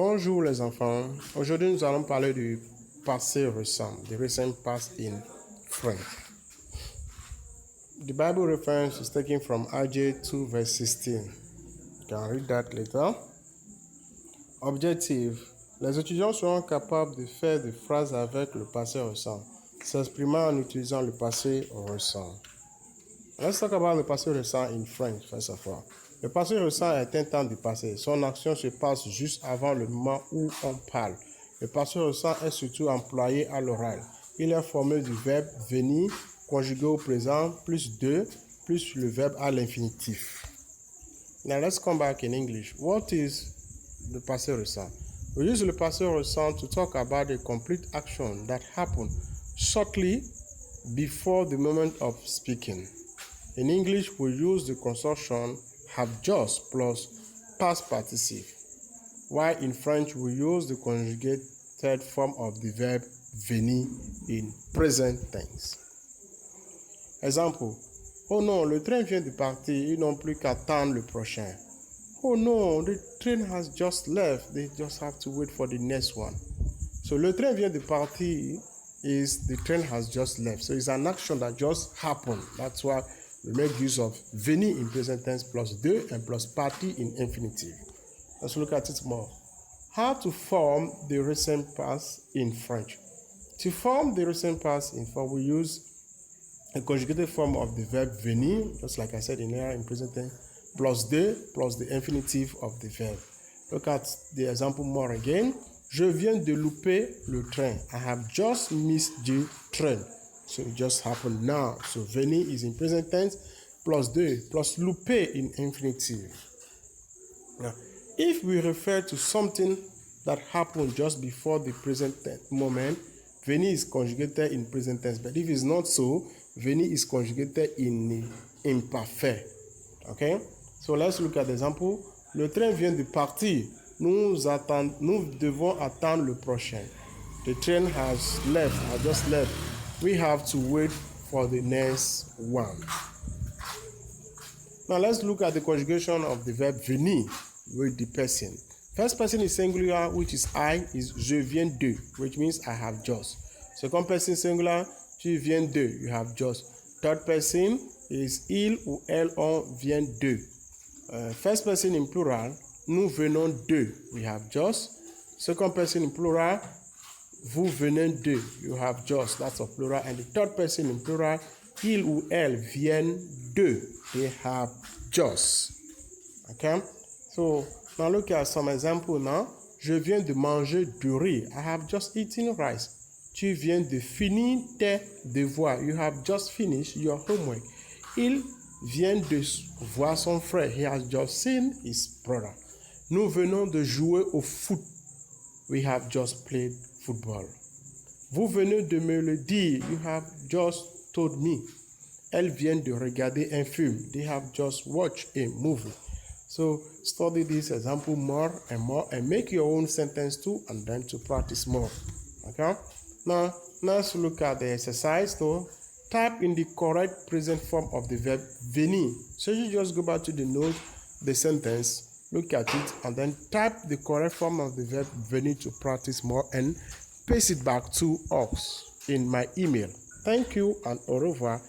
Bonjour les enfants, aujourd'hui nous allons parler du passé récent, the recent past in French. The Bible reference is taken from Isaiah 2 verse 16. You can read that later. Objective: les étudiants seront capables de faire des phrases avec le passé récent, s'exprimant en utilisant le passé récent. Let's talk about the passé récent in French first of all. Le passé récent est un temps du passé. Son action se passe juste avant le moment où on parle. Le passé récent est surtout employé à l'oral. Il est formé du verbe venir conjugué au présent plus de plus le verbe à l'infinitif. Now let's come back in English. What is the passé récent? We use le passé récent to talk about a complete action that happened shortly before the moment of speaking. In English, we use the construction have just plus past participle, while in French, we use the conjugated form of the verb venir in present tense. Example: oh non, le train vient de partir, ils n'ont plus qu'attendre le prochain. Oh no, the train has just left, they just have to wait for the next one. So le train vient de partir is the train has just left. So it's an action that just happened. That's why we make use of venir in present tense plus de and plus partie in infinitive. Let's look at it more. How to form the recent past in French. To form the recent past in French, we use a conjugated form of the verb venir, just like I said in here in present tense, plus de plus the infinitive of the verb. Look at the example more again. Je viens de louper le train. I have just missed the train. So it just happened now. So venir is in present tense plus de plus louper in infinitive. Now, if we refer to something that happened just before the present moment, venir is conjugated in present tense. But if it's not so, venir is conjugated in imperfect. Okay? So let's look at the example. Le train vient de partir. Nous devons attendre le prochain. The train has just left. We have to wait for the next one. Now let's look at the conjugation of the verb venir with the person. First person is singular, which is I, is je viens de, which means I have just. Second person singular, tu viens de, you have just. Third person is il ou elle, on vient de. First person in plural, nous venons de, we have just. Second person in plural, vous venez de, you have just, that's a plural. And the third person in plural, il ou elle viennent de, they have just. Okay? So, now look at some example now. Je viens de manger du riz. I have just eaten rice. Tu viens de finir tes devoirs. You have just finished your homework. Il vient de voir son frère. He has just seen his brother. Nous venons de jouer au foot. We have just played football. Vous venez de me le dire. You have just told me. Elles viennent de regarder un film. They have just watched a movie. So study this example more and make your own sentence too, and then to practice more. Okay? Now let's look at the exercise. So type in the correct present form of the verb venir. So you just go back to the note, the sentence, look at it, and then type the correct form of the verb venir to practice more and paste it back to us in my email. Thank you and au revoir.